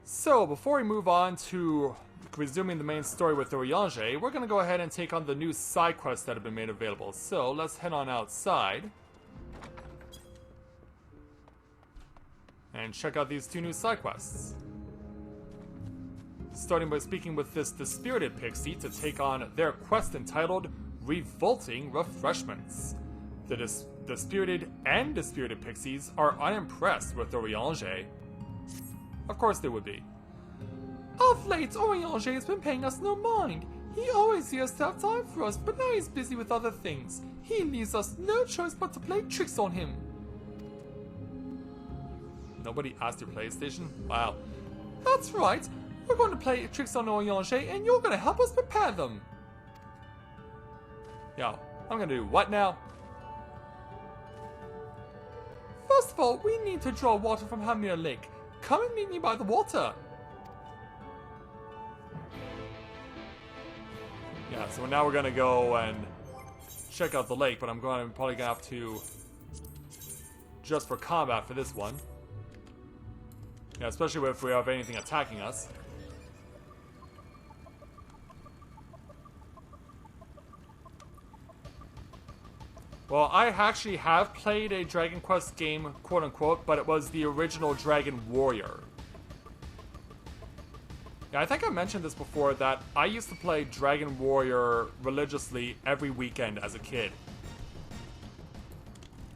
So, before we move on to resuming the main story with Oriange, we're going to go ahead and take on the new side quests that have been made available. So, let's head on outside and check out these two new side quests. Starting by speaking with this Dispirited Pixie to take on their quest entitled Revolting Refreshments. The Dispirited and Dispirited Pixies are unimpressed with Oriange. Of course they would be. Of late, Oriange has been paying us no mind. He always used to have time for us, but now he's busy with other things. He leaves us no choice but to play tricks on him. Nobody asked your PlayStation? Wow. That's right. We're going to play tricks on Oriange, and you're going to help us prepare them. Yeah, I'm going to do what now? First of all, we need to draw water from Hamir Lake. Come and meet me by the water. Yeah, so now we're gonna go and check out the lake, but I'm probably gonna have to just for combat for this one. Yeah, especially if we have anything attacking us. Well, I actually have played a Dragon Quest game, quote-unquote, but it was the original Dragon Warrior. Yeah, I think I mentioned this before, that I used to play Dragon Warrior religiously every weekend as a kid.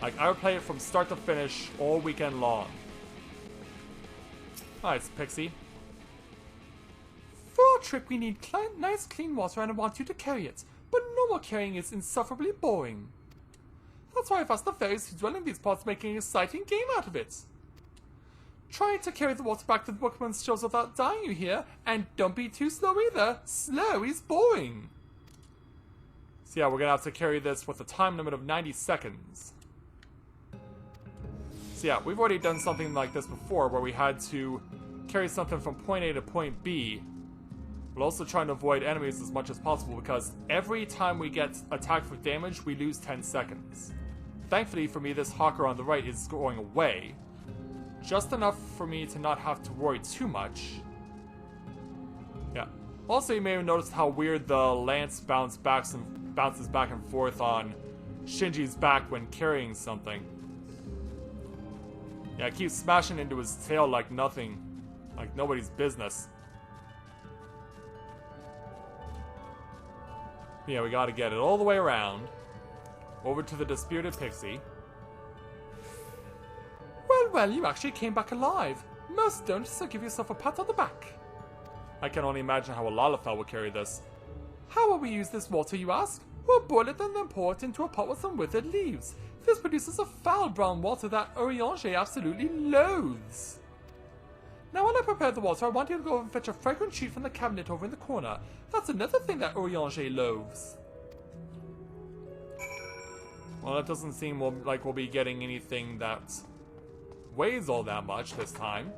Like, I would play it from start to finish all weekend long. Alright, it's Pixie. For our trip, we need nice clean water, and I want you to carry it. But no more carrying is insufferably boring. That's why I've asked the fairies who dwell in these parts to make an exciting game out of it. Try to carry the water back to the workman's shelves without dying, you hear? And don't be too slow either. Slow is boring. So yeah, we're gonna have to carry this with a time limit of 90 seconds. So yeah, we've already done something like this before, where we had to carry something from point A to point B. We're also trying to avoid enemies as much as possible, because every time we get attacked with damage, we lose 10 seconds. Thankfully for me, this hawker on the right is going away. Just enough for me to not have to worry too much. Yeah. Also, you may have noticed how weird the lance bounces back and forth on Shinji's back when carrying something. Yeah, it keeps smashing into his tail like nothing. Like nobody's business. Yeah, we gotta get it all the way around. Over to the Dispirited Pixie. Well, you actually came back alive. Most don't, so give yourself a pat on the back. I can only imagine how a Lalafell would carry this. How will we use this water, you ask? We'll boil it and then pour it into a pot with some withered leaves. This produces a foul brown water that Oriange absolutely loathes. Now while I prepare the water, I want you to go and fetch a fragrant sheet from the cabinet over in the corner. That's another thing that Oriange loathes. Well, it doesn't seem like we'll be getting anything that weighs all that much this time.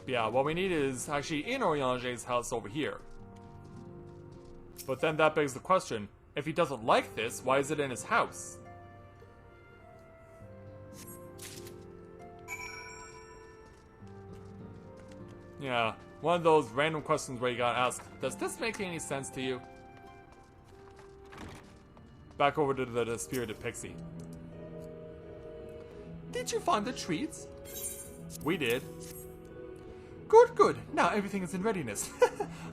But yeah, what we need is actually in Oriange's house over here. But then that begs the question, if he doesn't like this, why is it in his house? Yeah, one of those random questions where you gotta ask, does this make any sense to you? Back over to the Dispirited Pixie. Did you find the treats? We did. Good. Now everything is in readiness.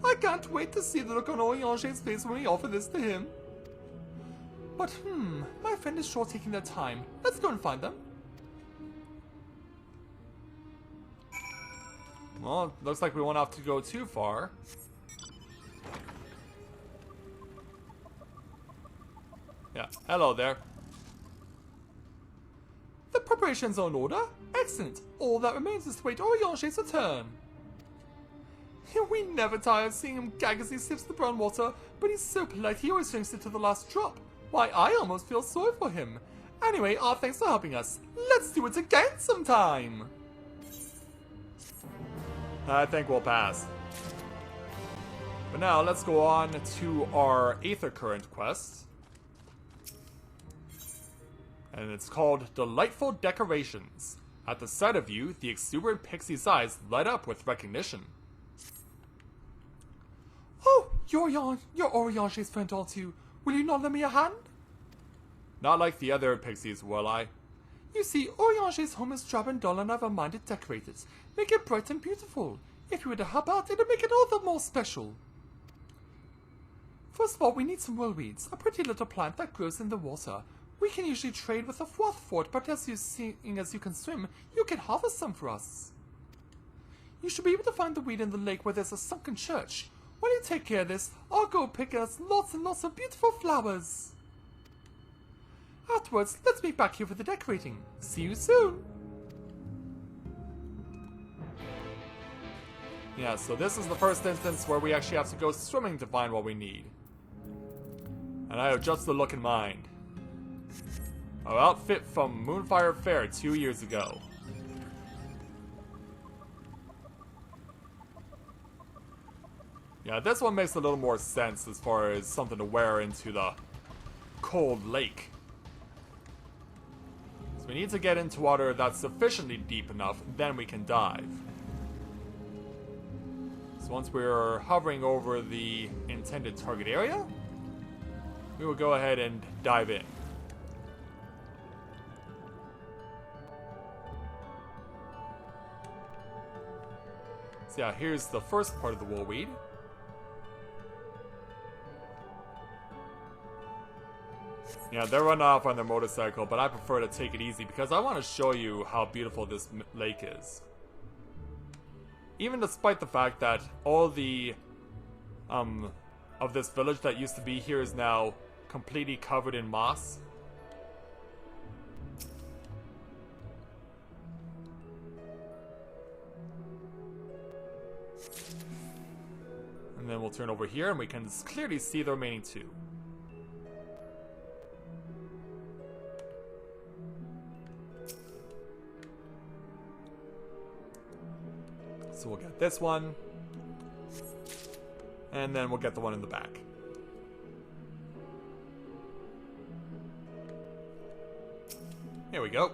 I can't wait to see the look on Oriange's face when we offer this to him. But my friend is sure taking their time. Let's go and find them. Well, looks like we won't have to go too far. Yeah, hello there. The preparations are in order? Excellent. All that remains is to wait Oriange's return. We never tire of seeing him gag as he sips the brown water, but he's so polite he always drinks it to the last drop. Why, I almost feel sorry for him. Anyway, thanks for helping us. Let's do it again sometime. I think we'll pass. But now, let's go on to our Aether Current quest. And it's called Delightful Decorations. At the sight of you, the exuberant pixie's eyes light up with recognition. Oh, you're Oriange's friend, aren't you? Will you not lend me a hand? Not like the other pixies, will I? You see, Oriange's home is drab and dull, and I've a mind to decorate it. Make it bright and beautiful. If you were to help out, it'd make it all the more special. First of all, we need some whirlweeds, a pretty little plant that grows in the water. We can usually trade with a froth for it, but as you can swim, you can harvest some for us. You should be able to find the weed in the lake where there's a sunken church. While you take care of this, I'll go pick us lots and lots of beautiful flowers. Afterwards, let's meet back here for the decorating. See you soon! Yeah, so this is the first instance where we actually have to go swimming to find what we need. And I have just the look in mind. Our outfit from Moonfire Fair 2 years ago. Yeah, this one makes a little more sense as far as something to wear into the cold lake. So we need to get into water that's sufficiently deep enough, then we can dive. So once we're hovering over the intended target area, we will go ahead and dive in. So yeah, here's the first part of the woolweed. Yeah, they're running off on their motorcycle, but I prefer to take it easy because I want to show you how beautiful this lake is. Even despite the fact that all the of this village that used to be here is now completely covered in moss. And then we'll turn over here and we can clearly see the remaining two. So we'll get this one. And then we'll get the one in the back. Here we go.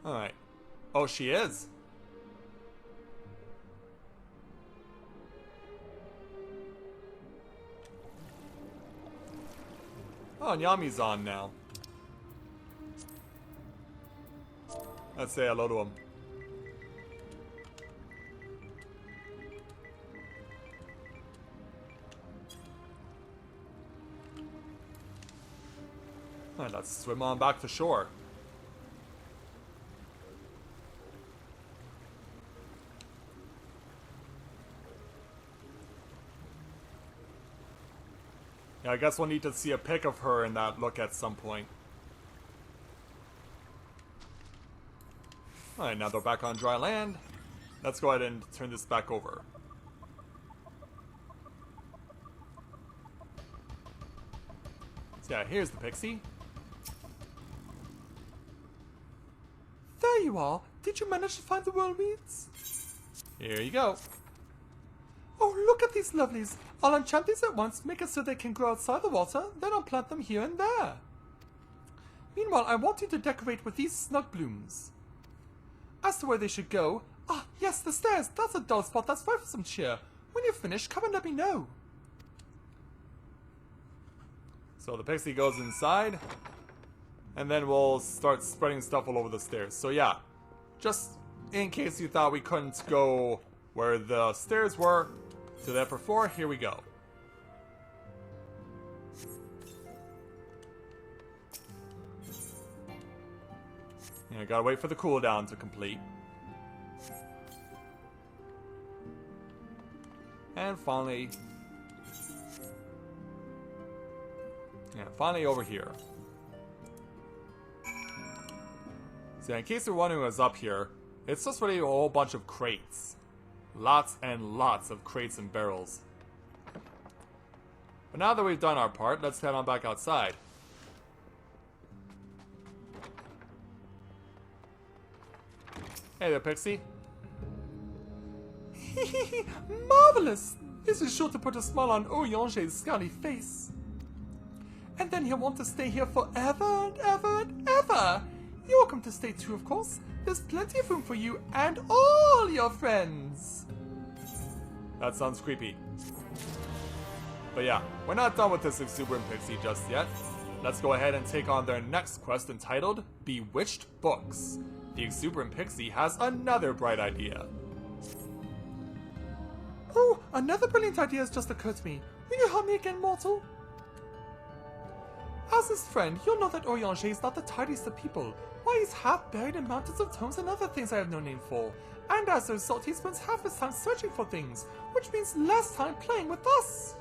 Alright. Oh, she is? Oh, Nyami's on now. Let's say hello to him. Alright, let's swim on back to shore. Yeah, I guess we'll need to see a pic of her in that look at some point. Alright, now they're back on dry land. Let's go ahead and turn this back over. So yeah, here's the pixie. There you are. Did you manage to find the whirlweeds? Here you go. Oh, look at these lovelies. I'll enchant these at once, make it so they can grow outside the water, then I'll plant them here and there. Meanwhile, I want you to decorate with these snug blooms. As to where they should go, yes, the stairs. That's a dull spot that's right for some cheer. When you're finished, come and let me know. So the pixie goes inside, and then we'll start spreading stuff all over the stairs. So yeah, just in case you thought we couldn't go where the stairs were, to the upper floor, here we go. Yeah, gotta wait for the cooldown to complete. And finally... yeah, finally over here. So in case you're wondering what's up here, it's just really a whole bunch of crates. Lots and lots of crates and barrels. But now that we've done our part, let's head on back outside. Hey there, Pixie. Marvelous! This is sure to put a smile on Oriange's scowly face. And then he'll want to stay here forever and ever and ever. You're welcome to stay too, of course. There's plenty of room for you and all your friends. That sounds creepy. But yeah, we're not done with this exuberant pixie just yet. Let's go ahead and take on their next quest entitled Bewitched Books. The exuberant pixie has another bright idea. Oh, another brilliant idea has just occurred to me. Will you help me again, mortal? As his friend, you'll know that Oriange is not the tidiest of people. Why, he's half buried in mountains of tomes and other things I have no name for. And as a result, he spends half his time searching for things, which means less time playing with us.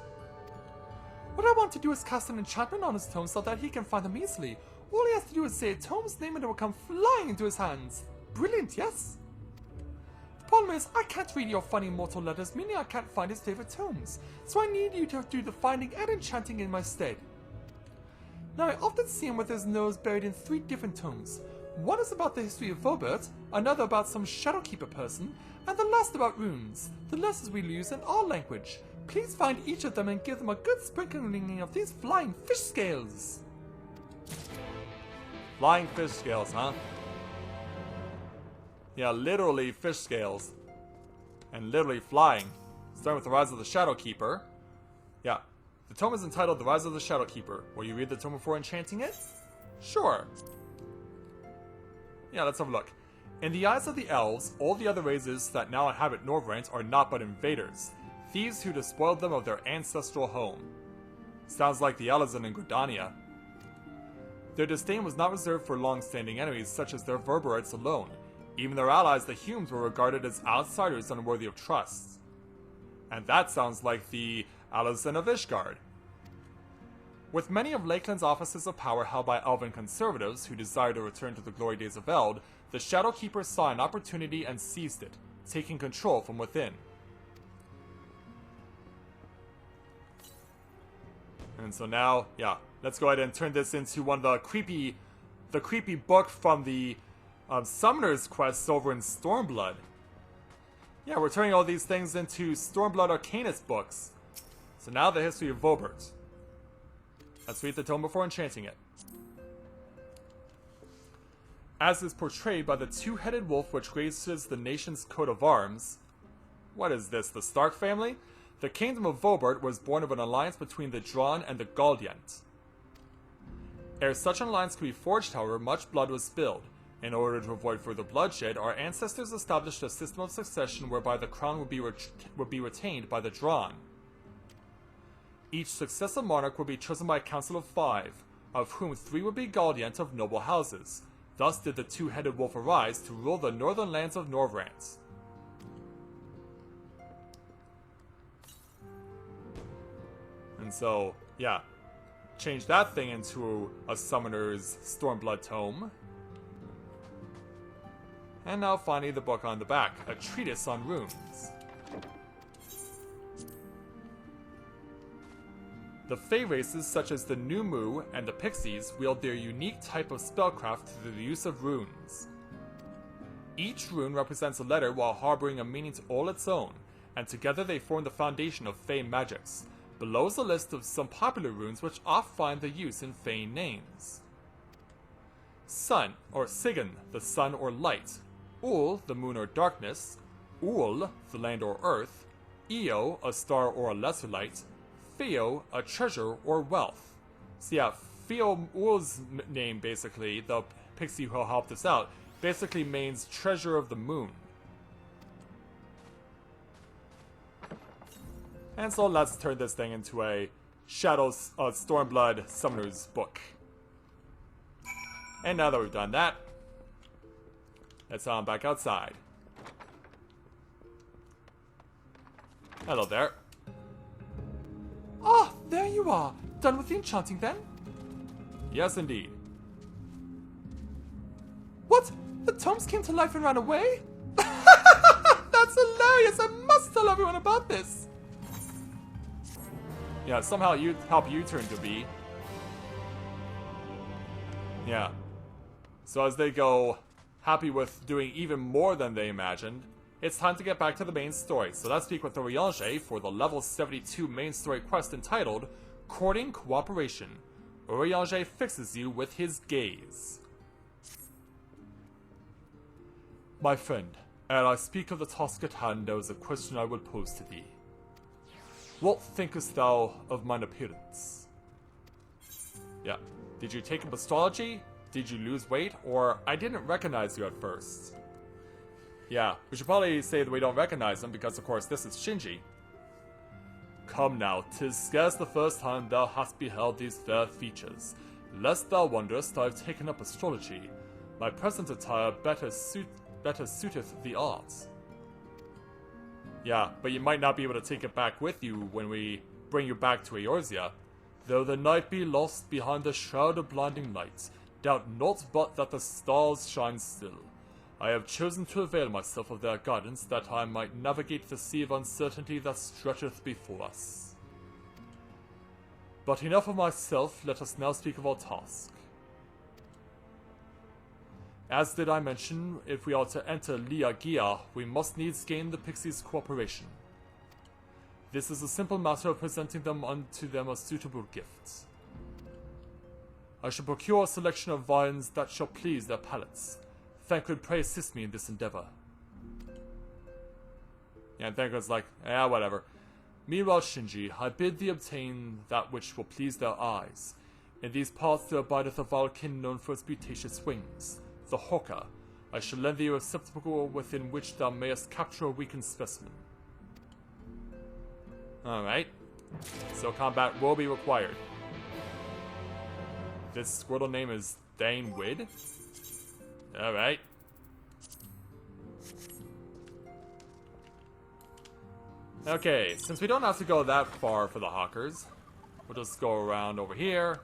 What I want to do is cast an enchantment on his tome so that he can find them easily. All he has to do is say a tome's name and it will come flying into his hands. Brilliant, yes? The problem is, I can't read your funny mortal letters, meaning I can't find his favorite tomes. So I need you to do the finding and enchanting in my stead. Now, I often see him with his nose buried in 3 different tomes. One is about the history of Vobert, another about some Shadowkeeper person, and the last about runes, the letters we use in our language. Please find each of them and give them a good sprinkling of these flying fish scales. Flying fish scales, huh? Yeah, literally fish scales. And literally flying. Starting with the Rise of the Shadowkeeper. Yeah. The tome is entitled The Rise of the Shadowkeeper. Will you read the tome before enchanting it? Sure. Yeah, let's have a look. In the eyes of the elves, all the other races that now inhabit Norvrant are not but invaders. Thieves who despoiled them of their ancestral home. Sounds like the Alazan in Gridania. Their disdain was not reserved for long-standing enemies such as their Verberets alone. Even their allies, the Humes, were regarded as outsiders unworthy of trust. And that sounds like the Alazan of Ishgard. With many of Lakeland's offices of power held by elven conservatives who desire to return to the glory days of Eld, the Shadowkeeper saw an opportunity and seized it, taking control from within. And so now, yeah, let's go ahead and turn this into one of the creepy book from the Summoner's quests over in Stormblood. Yeah, we're turning all these things into Stormblood Arcanist books. So now the history of Vobert. Let's read the tome before enchanting it. As is portrayed by the 2-headed wolf which graces the nation's coat of arms. What is this, the Stark family? The kingdom of Vobert was born of an alliance between the Drawn and the Galdient. Ere such an alliance could be forged, however, much blood was spilled. In order to avoid further bloodshed, our ancestors established a system of succession whereby the crown would be retained by the Drawn. Each successive monarch would be chosen by a council of 5, of whom 3 would be Galdient of noble houses. Thus did the 2-headed wolf arise to rule the northern lands of Norvrant. And so, yeah, change that thing into a Summoner's Stormblood tome. And now finally the book on the back, a treatise on runes. The Fey races such as the New Mu and the Pixies wield their unique type of spellcraft through the use of runes. Each rune represents a letter while harboring a meaning all its own, and together they form the foundation of Fey magics. Below is a list of some popular runes which oft find the use in Fey names. Sun, or Sigan, the sun or light. Ul, the moon or darkness. Ul, the land or earth. Io, a star or a lesser light. Theo, a treasure or wealth. So yeah, Theo Ul's name basically, the pixie who helped us out, basically means treasure of the moon. And so let's turn this thing into a Stormblood Summoner's book. And now that we've done that, let's head on back outside. Hello there. Ah, there you are. Done with the enchanting then? Yes, indeed. What? The tomes came to life and ran away? That's hilarious. I must tell everyone about this. Yeah, somehow you help you turn to be. Yeah. So as they go happy with doing even more than they imagined, It's time to get back to the main story, so let's speak with Urianger for the level 72 main story quest entitled Courting Cooperation. Urianger fixes you with his gaze. My friend, ere I speak of the task at hand, there is a question I would pose to thee. What thinkest thou of mine appearance? Yeah. Did you take up astrology? Did you lose weight? Or I didn't recognize you at first. Yeah, we should probably say that we don't recognize him because of course this is Shinji. Come now, 'tis scarce the first time thou hast beheld these fair features. Lest thou wonderest, I have taken up astrology. My present attire better suiteth the art. Yeah, but you might not be able to take it back with you when we bring you back to Eorzea. Though the night be lost behind the shroud of blinding light, doubt not but that the stars shine still. I have chosen to avail myself of their guidance that I might navigate the sea of uncertainty that stretcheth before us. But enough of myself, let us now speak of our task. As did I mention, if we are to enter Liagia, we must needs gain the pixies' cooperation. This is a simple matter of presenting them unto them a suitable gift. I shall procure a selection of viands that shall please their palates. Thancred, pray assist me in this endeavor. Yeah, and Thancred's like, whatever. Meanwhile, Shinji, I bid thee obtain that which will please their eyes. In these parts there abideth a Valkin known for its beauteous wings. The hawker. I shall lend thee a receptacle within which thou mayest capture a weakened specimen. Alright. So combat will be required. This Squirtle name is Thancred. Alright. Okay, since we don't have to go that far for the hawkers, we'll just go around over here.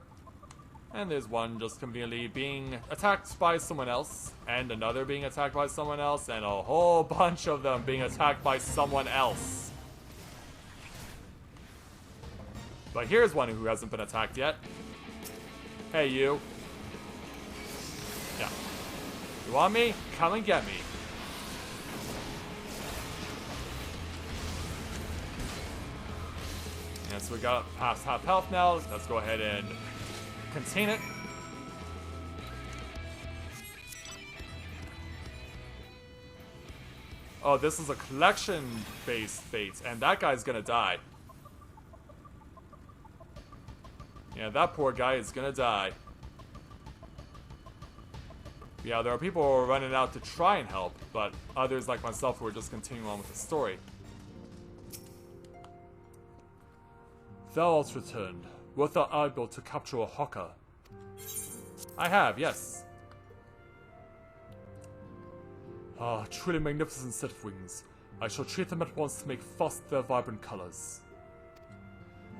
And there's one just conveniently being attacked by someone else, and another being attacked by someone else, and a whole bunch of them being attacked by someone else. But here's one who hasn't been attacked yet. Hey, you. Yeah. You want me? Come and get me. And so we got past half health now. Let's go ahead and contain it. Oh, this is a collection-based fate, and that guy's gonna die. Yeah, that poor guy is gonna die. Yeah, there are people who are running out to try and help, but others like myself who are just continuing on with the story. Thou hast returned. Wert thou able to capture a hawker? I have, yes. Ah, truly magnificent set of wings. I shall treat them at once to make fast their vibrant colors.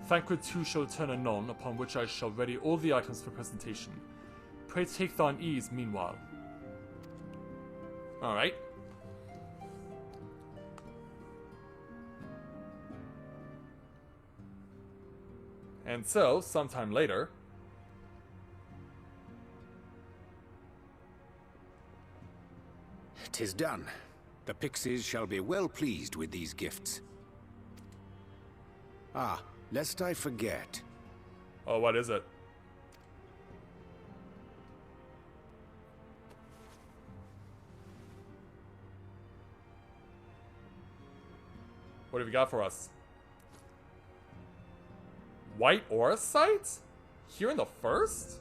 Thancred too shall return anon, upon which I shall ready all the items for presentation. Pray take thine ease meanwhile. Alright. And so, sometime later... "'Tis done. The pixies shall be well pleased with these gifts. Ah, lest I forget. Oh, what is it? What have you got for us? White Auracite? Here in the first?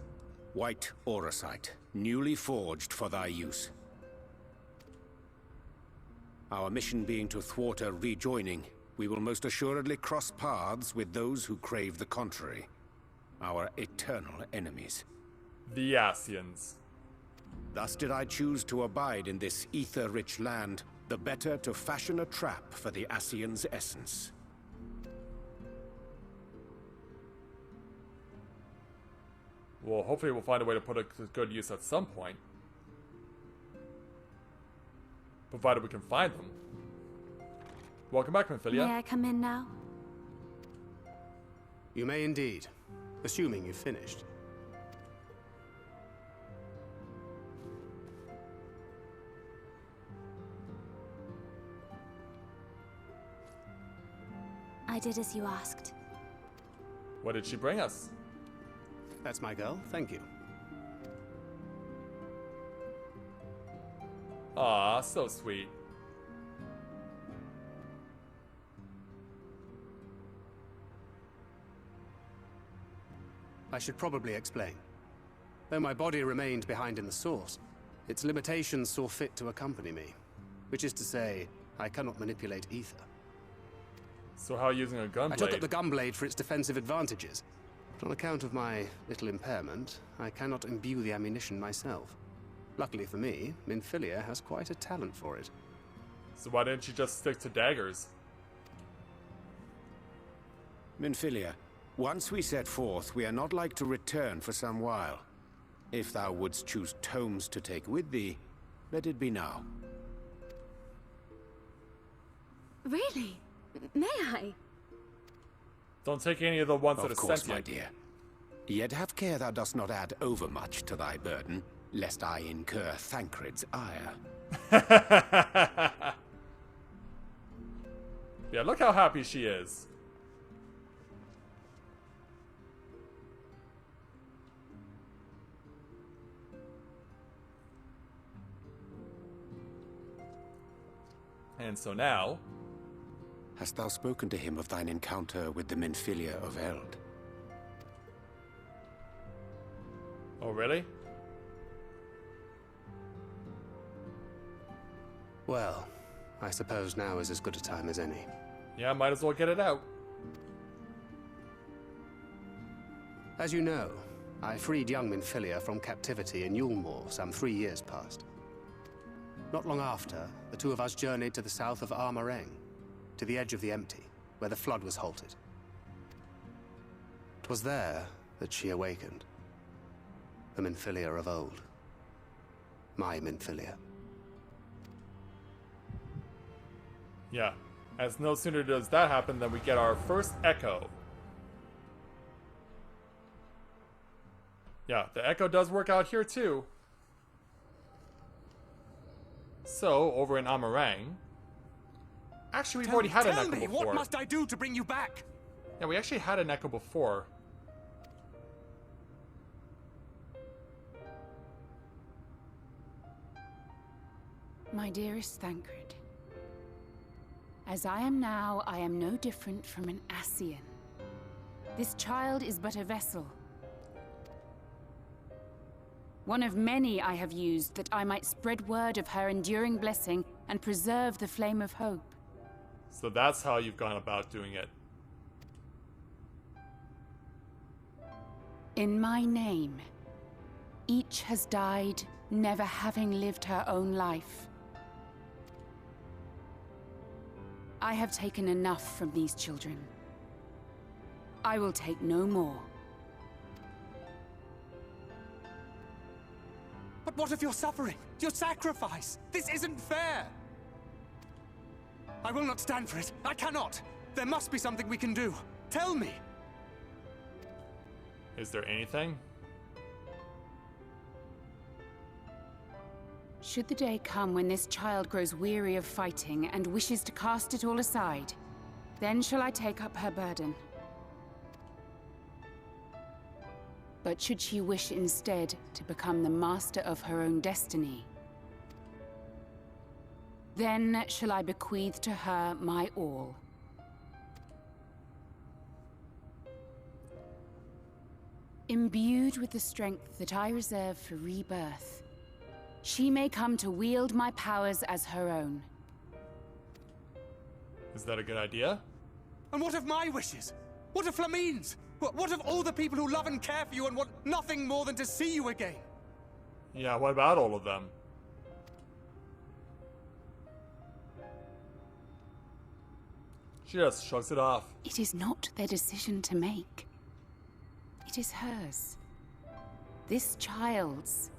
White Auracite, newly forged for thy use. Our mission being to thwart a rejoining, we will most assuredly cross paths with those who crave the contrary. Our eternal enemies. The Ascians. Thus did I choose to abide in this ether-rich land, the better to fashion a trap for the Ascian's essence. Well, hopefully we'll find a way to put it to good use at some point. Provided we can find them. Welcome back, Minfilia. May I come in now? You may indeed, assuming you've finished. did as you asked. What did she bring us? That's my girl, thank you. Aw, so sweet. I should probably explain. Though my body remained behind in the source, its limitations saw fit to accompany me. Which is to say, I cannot manipulate ether. So how are you using a gunblade? I took up the gunblade for its defensive advantages. But on account of my little impairment, I cannot imbue the ammunition myself. Luckily for me, Minfilia has quite a talent for it. So why didn't you just stick to daggers? Minfilia, once we set forth, we are not like to return for some while. If thou wouldst choose tomes to take with thee, let it be now. Really? May I? Don't take any of the ones that are Of course, sentient. my dear. Yet have care thou dost not add overmuch to thy burden, lest I incur Thancred's ire. Yeah, look how happy she is. And so now... Hast thou spoken to him of thine encounter with the Minfilia of Eld? Oh, really? Well, I suppose now is as good a time as any. Yeah, might as well get it out. As you know, I freed young Minfilia from captivity in Yulmore some 3 years past. Not long after, the two of us journeyed to the south of Armareng, to the edge of the Empty, where the flood was halted. 'Twas there that she awakened. The Minfilia of old. My Minfilia. Yeah. As no sooner does that happen than we get our first echo. Yeah, the echo does work out here too. So, over in Amarang... Actually, we've already had an echo before. What must I do to bring you back? Yeah, we actually had an echo before. My dearest Thancred, as I am now, I am no different from an Ascian. This child is but a vessel. One of many I have used that I might spread word of her enduring blessing and preserve the flame of hope. So that's how you've gone about doing it. In my name, each has died, never having lived her own life. I have taken enough from these children. I will take no more. But what of your suffering? Your sacrifice? This isn't fair! I will not stand for it. I cannot! There must be something we can do. Tell me! Is there anything? Should the day come when this child grows weary of fighting and wishes to cast it all aside, then shall I take up her burden. But should she wish instead to become the master of her own destiny, then shall I bequeath to her my all. Imbued with the strength that I reserve for rebirth, she may come to wield my powers as her own. Is that a good idea? And what of my wishes? What of Flamine's? What of all the people who love and care for you and want nothing more than to see you again? Yeah, what about all of them? She just shrugs it off. It is not their decision to make. It is hers. This child's.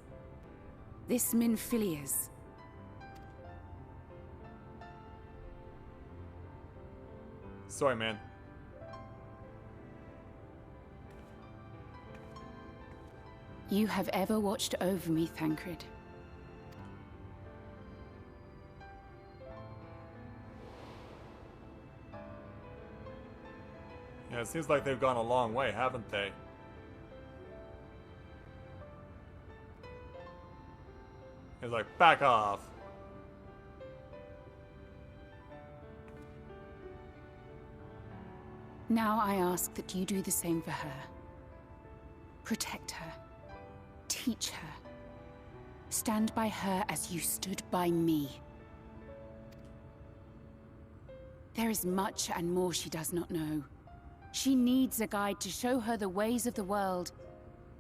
This Minfilia's. Sorry, man. You have ever watched over me, Thancred. Yeah, it seems like they've gone a long way, haven't they? He's like, back off. Now I ask that you do the same for her. Protect her. Teach her. Stand by her as you stood by me. There is much and more she does not know. She needs a guide to show her the ways of the world,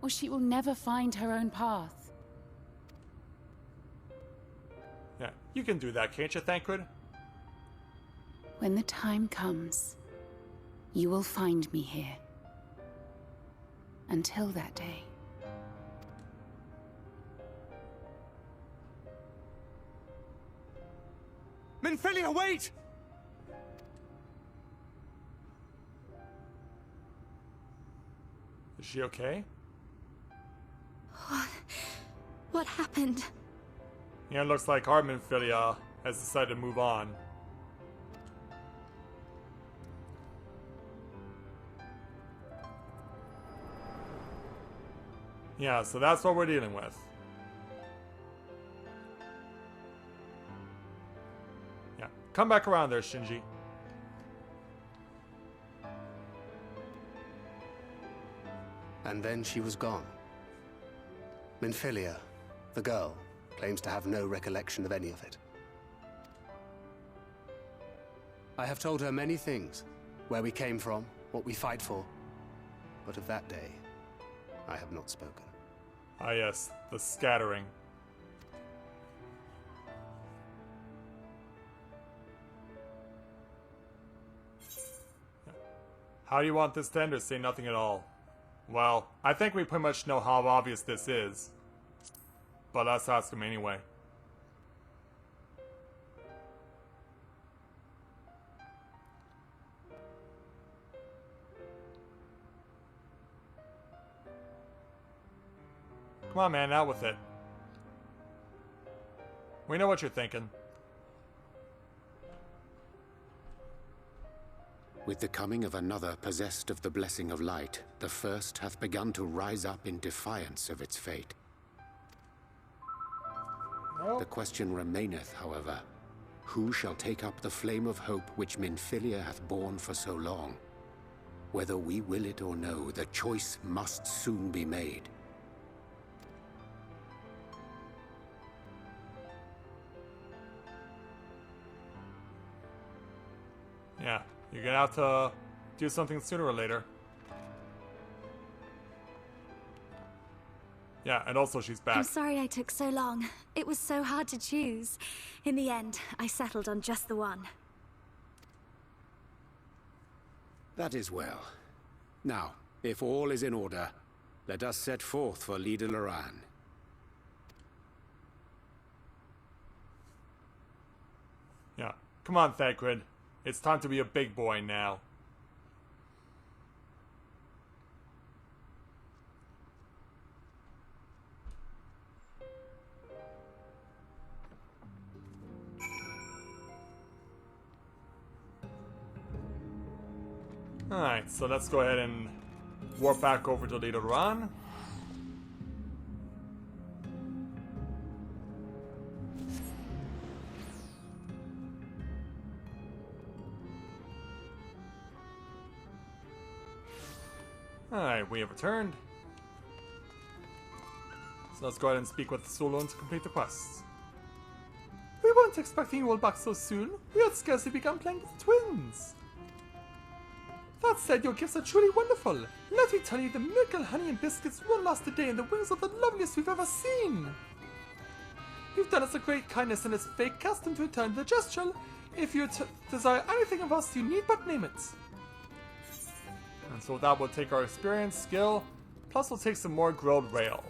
or she will never find her own path. Yeah, you can do that, can't you, Thancred? When the time comes, you will find me here. Until that day. Minfilia, wait! Is she okay? What happened? Yeah, it looks like our Minfilia has decided to move on. Yeah, so that's what we're dealing with. Yeah, come back around there, Shinji. And then she was gone. Minfilia, the girl, claims to have no recollection of any of it. I have told her many things. Where we came from, what we fight for. But of that day, I have not spoken. Ah yes, the scattering. How do you want this to end, or say nothing at all? Well, I think we pretty much know how obvious this is. But let's ask him anyway. Come on, man, out with it. We know what you're thinking. With the coming of another possessed of the blessing of light, the first hath begun to rise up in defiance of its fate. Nope. The question remaineth, however, who shall take up the flame of hope which Minfilia hath borne for so long? Whether we will it or no, the choice must soon be made. Yeah, you're gonna have to do something sooner or later. Yeah, and also she's back. I'm sorry I took so long. It was so hard to choose. In the end, I settled on just the one. That is well. Now, if all is in order, let us set forth for Leader Loran. Yeah, come on, Thancred. It's time to be a big boy now. Alright, so let's go ahead and warp back over to Leader Loran. Alright, we have returned. So let's go ahead and speak with Solon to complete the quest. We weren't expecting you all back so soon. We had scarcely begun playing with the twins. That said, your gifts are truly wonderful. Let me tell you, the milk and honey and biscuits won't last a day, and the wings are the loveliest we've ever seen. You've done us a great kindness, and it's fake custom to return the gesture. If you desire anything of us, you need but name it. And so that will take our experience, skill, plus we'll take some more grilled rail.